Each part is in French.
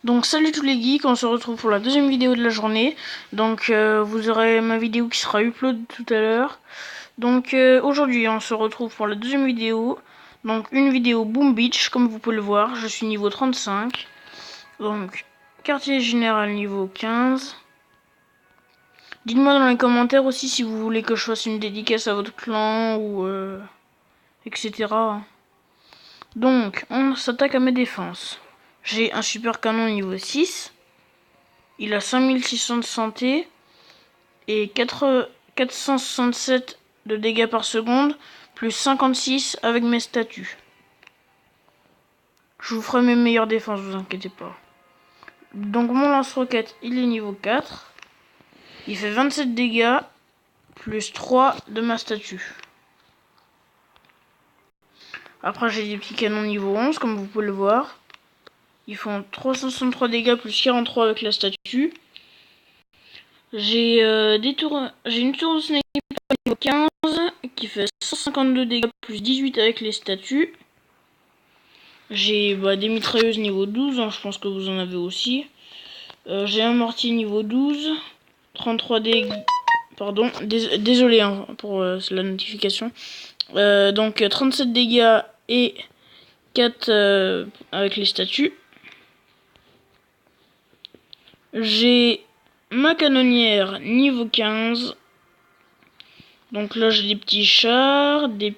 Donc salut tous les geeks, on se retrouve pour la deuxième vidéo de la journée. Donc vous aurez ma vidéo qui sera upload tout à l'heure. Donc aujourd'hui on se retrouve pour la deuxième vidéo. Donc une vidéo Boom Beach, comme vous pouvez le voir, je suis niveau 35. Donc quartier général niveau 15. Dites-moi dans les commentaires aussi si vous voulez que je fasse une dédicace à votre clan ou etc. Donc on s'attaque à mes défenses. J'ai un super canon niveau 6. Il a 5600 de santé et 467 de dégâts par seconde, plus 56 avec mes statuts. Je vous ferai mes meilleures défenses, vous inquiétez pas. Donc mon lance-roquette, il est niveau 4. Il fait 27 dégâts, plus 3 de ma statue. Après j'ai des petits canons niveau 11, comme vous pouvez le voir. Ils font 363 dégâts, plus 43 avec la statue. J'ai une tour de sniper niveau 15 qui fait 152 dégâts plus 18 avec les statuts. J'ai des mitrailleuses niveau 12, hein, je pense que vous en avez aussi. J'ai un mortier niveau 12, 33 dégâts. Pardon, désolé hein, pour la notification. Donc 37 dégâts et 4 avec les statuts. J'ai ma canonnière niveau 15. Donc là j'ai des petits chars, des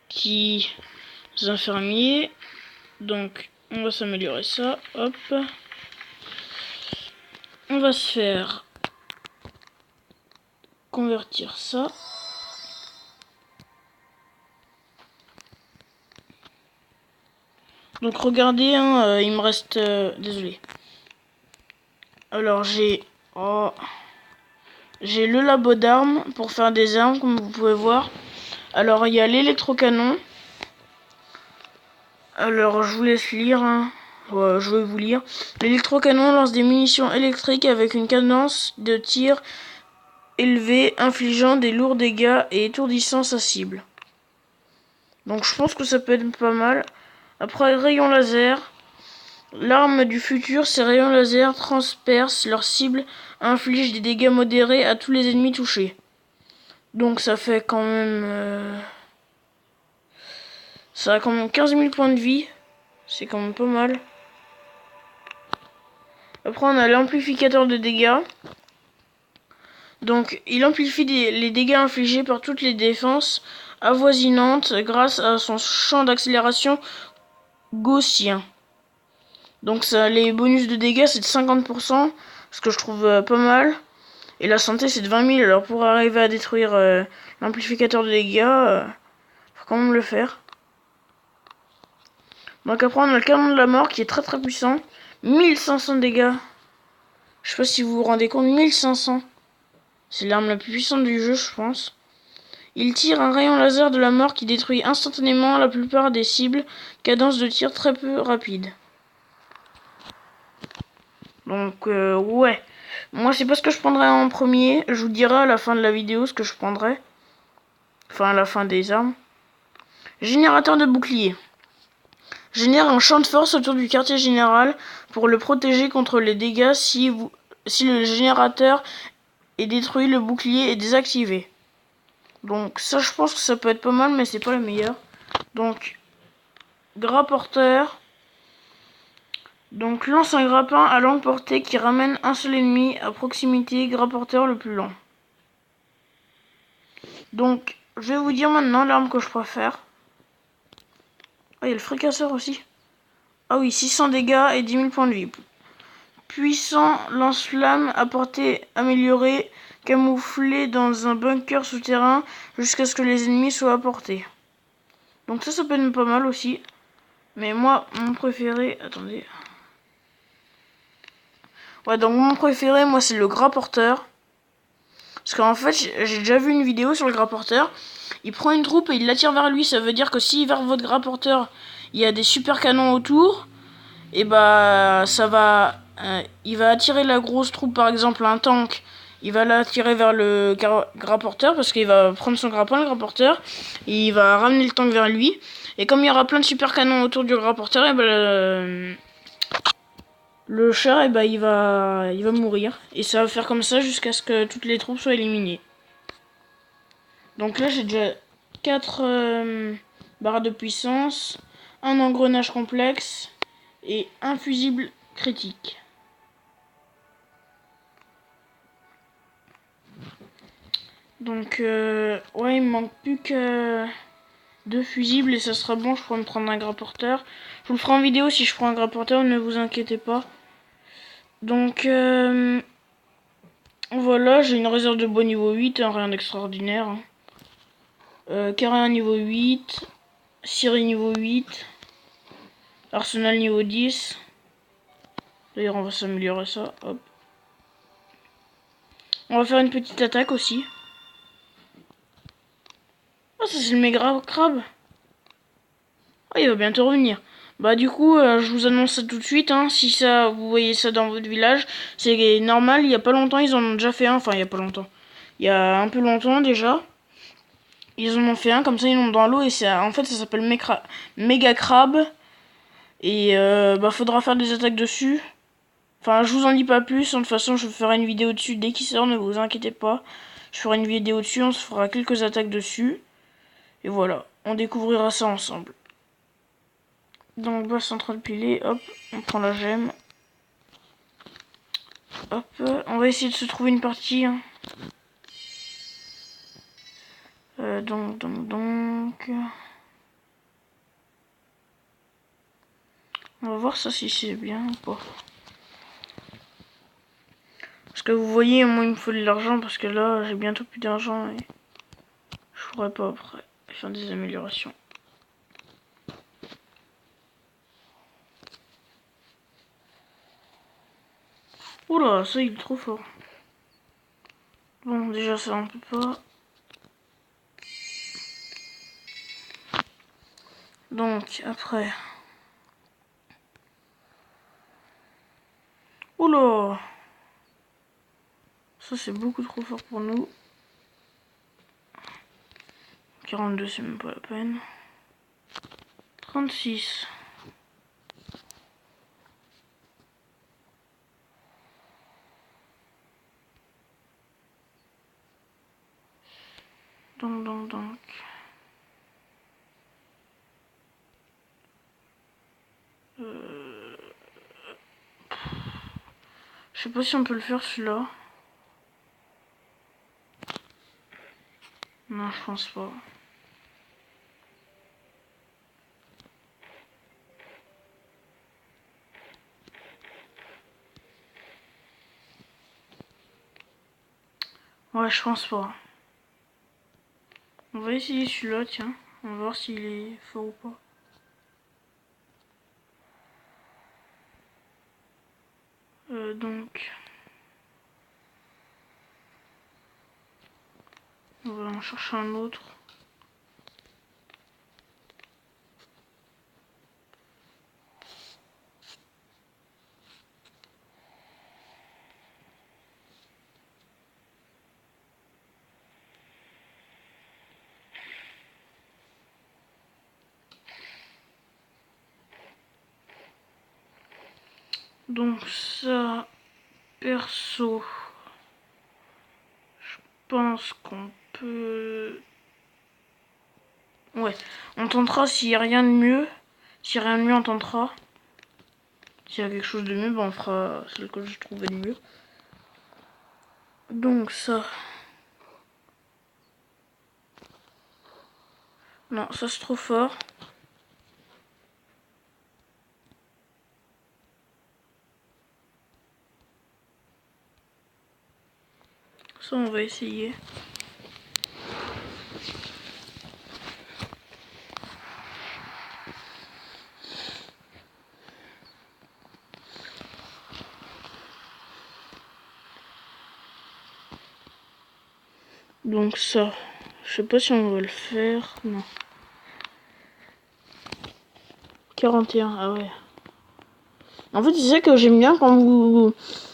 petits infirmiers. Donc on va s'améliorer ça. Hop. On va se faire convertir ça. Donc regardez, hein, il me reste... désolé. Alors j'ai le labo d'armes pour faire des armes comme vous pouvez voir. Alors il y a l'électrocanon. Alors je vous laisse lire. Hein. Je vais vous lire. L'électrocanon lance des munitions électriques avec une cadence de tir élevée, infligeant des lourds dégâts et étourdissant sa cible. Donc je pense que ça peut être pas mal. Après rayon laser. L'arme du futur, ces rayons laser transpercent leur cible, infligent des dégâts modérés à tous les ennemis touchés. Donc ça fait quand même... ça a quand même 15 000 points de vie. C'est quand même pas mal. Après on a l'amplificateur de dégâts. Donc il amplifie les dégâts infligés par toutes les défenses avoisinantes grâce à son champ d'accélération gaussien. Donc ça, les bonus de dégâts c'est de 50%, ce que je trouve pas mal. Et la santé c'est de 20 000, alors pour arriver à détruire l'amplificateur de dégâts, faut quand même le faire. Donc après on a le canon de la mort qui est très très puissant. 1500 dégâts. Je sais pas si vous vous rendez compte, 1500. C'est l'arme la plus puissante du jeu je pense. Il tire un rayon laser de la mort qui détruit instantanément la plupart des cibles. Cadence de tir très peu rapide. Donc ouais. Moi c'est pas ce que je prendrais en premier. Je vous dirai à la fin de la vidéo ce que je prendrais. Enfin à la fin des armes. Générateur de bouclier. Génère un champ de force autour du quartier général pour le protéger contre les dégâts si le générateur est détruit, le bouclier est désactivé. Donc ça je pense que ça peut être pas mal mais c'est pas la meilleure. Donc grapporteur. Donc lance un grappin à longue portée qui ramène un seul ennemi à proximité, grapporteur le plus long. Donc je vais vous dire maintenant l'arme que je préfère. Ah il y a le fricasseur aussi. Ah oui, 600 dégâts et 10 000 points de vie. Puissant lance-flamme à portée améliorée, camouflé dans un bunker souterrain jusqu'à ce que les ennemis soient à portée. Donc ça peut être pas mal aussi. Mais moi, mon préféré... Attendez. Ouais, donc mon préféré, moi, c'est le grapporteur. Parce qu'en fait, j'ai déjà vu une vidéo sur le grapporteur. Il prend une troupe et il l'attire vers lui. Ça veut dire que si vers votre grapporteur, il y a des super canons autour, et ça va... il va attirer la grosse troupe, par exemple un tank. Il va l'attirer vers le grapporteur parce qu'il va prendre son grappin, le grapporteur. Et il va ramener le tank vers lui. Et comme il y aura plein de super canons autour du grapporteur, et le char, et bah, il va mourir. Et ça va faire comme ça jusqu'à ce que toutes les troupes soient éliminées. Donc là, j'ai déjà 4 barres de puissance, un engrenage complexe et un fusible critique. Donc, ouais, il me manque plus que 2 fusibles et ça sera bon, je pourrais me prendre un grapporteur. Je vous le ferai en vidéo si je prends un grapporteur, ne vous inquiétez pas. Donc, voilà, j'ai une réserve de bois niveau 8, hein, rien d'extraordinaire. Hein. Carré niveau 8, scierie niveau 8, arsenal niveau 10. D'ailleurs, on va s'améliorer ça, hop. On va faire une petite attaque aussi. Ah, ça c'est le méga crabe. Ah, il va bientôt revenir. Bah du coup, je vous annonce ça tout de suite. Hein. Si ça, vous voyez ça dans votre village, c'est normal. Il y a pas longtemps, ils en ont déjà fait un. Enfin, il y a pas longtemps. Il y a un peu longtemps déjà. Ils en ont fait un comme ça, ils l'ont dans l'eau et ça, en fait, ça s'appelle méga crabe. Et bah faudra faire des attaques dessus. Enfin, je vous en dis pas plus. De toute façon, je ferai une vidéo dessus dès qu'il sort. Ne vous inquiétez pas. Je ferai une vidéo dessus. On se fera quelques attaques dessus. Et voilà, on découvrira ça ensemble. Donc bas central pilé, hop, on prend la gemme. Hop, on va essayer de se trouver une partie. Hein. Donc. On va voir ça si c'est bien ou pas. Parce que vous voyez, moi il me faut de l'argent parce que là j'ai bientôt plus d'argent et je pourrais pas après faire des améliorations. Oula, ça il est trop fort. Bon, déjà ça on peut pas. Donc après. Oula, ça c'est beaucoup trop fort pour nous. 42 c'est même pas la peine. 36. Donc. Je sais pas si on peut le faire celui-là. Non, je pense pas. Ouais, je pense pas. On va essayer celui-là, tiens. On va voir s'il est fort ou pas. Donc. On va en chercher un autre. Donc ça, perso, je pense qu'on peut... Ouais, on tentera s'il n'y a rien de mieux. S'il n'y a rien de mieux, on tentera. S'il y a quelque chose de mieux, ben on fera celle que je trouvais de mieux. Donc ça... Non, ça c'est trop fort. Ça on va essayer. Donc ça, je sais pas si on va le faire. Non. 41, ah ouais. En fait, c'est ça que j'aime bien quand vous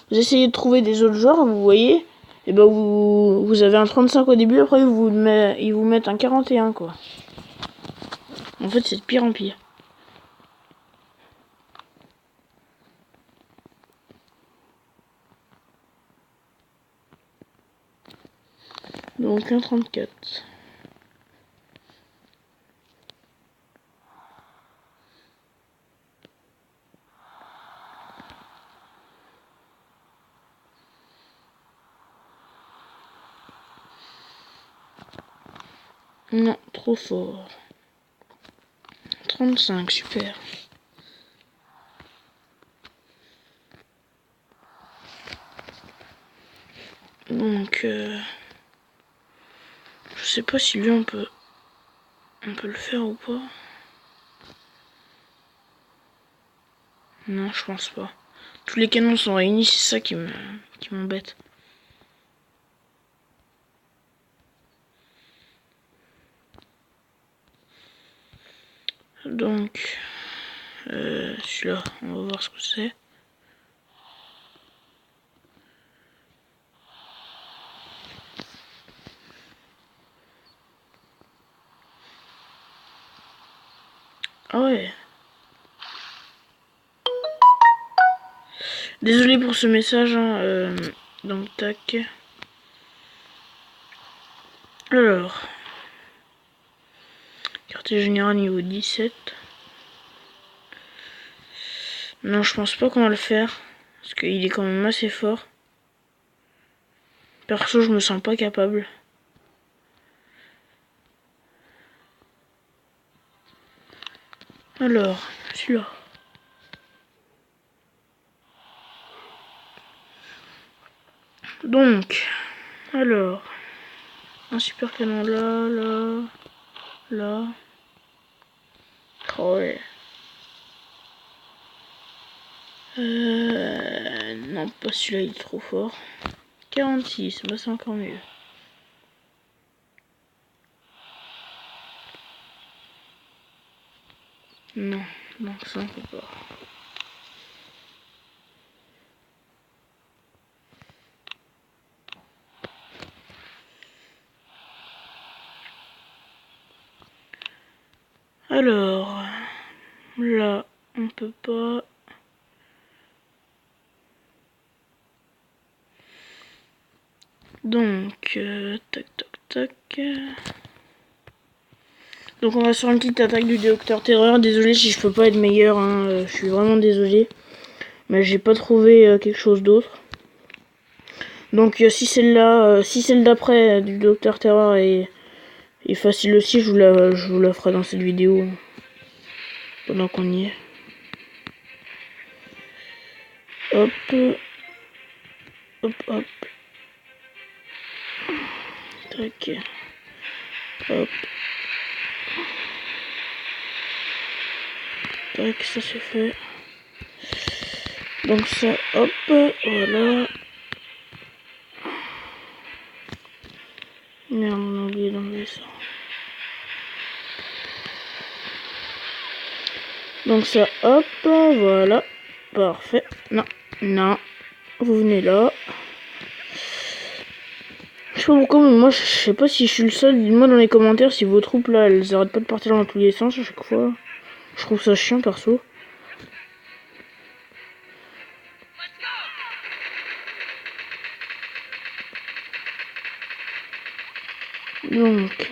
essayez de trouver des autres genres, vous voyez. Et ben vous avez un 35 au début, après ils vous mettent un 41 quoi. En fait, c'est de pire en pire. Donc 1,34. Non, trop fort. 35, super. Donc, je sais pas si lui on peut le faire ou pas. Non, je pense pas. Tous les canons sont réunis, c'est ça qui m'embête. Donc, celui-là, on va voir ce que c'est. Ah ouais. Désolé pour ce message, hein, donc tac. Alors, quartier général niveau 17. Non, je pense pas qu'on va le faire. Parce qu'il est quand même assez fort. Perso, je me sens pas capable. Alors, celui-là. Donc, alors, un super canon là. Oh ouais. Non, pas celui-là, il est trop fort. 46, bah c'est encore mieux. Non, donc ça on peut pas. Alors, là, on peut pas. Donc, tac, tac, tac. Donc on va sur une petite attaque du Docteur Terreur. Désolé si je peux pas être meilleur, hein, je suis vraiment désolé. Mais j'ai pas trouvé quelque chose d'autre. Donc si celle-là, si celle d'après du Docteur Terreur est facile aussi, je vous la ferai dans cette vidéo. Pendant qu'on y est. Hop. Hop, hop. Tac. Hop. Tac, ça c'est fait. Donc ça, hop, voilà. Merde, on a oublié d'enlever ça. Donc ça, hop, voilà. Parfait. Non, non. Vous venez là. Je sais pas pourquoi, mais moi je sais pas si je suis le seul. Dites-moi dans les commentaires si vos troupes là, elles arrêtent pas de partir dans tous les sens à chaque fois. Je trouve ça chiant perso. Donc,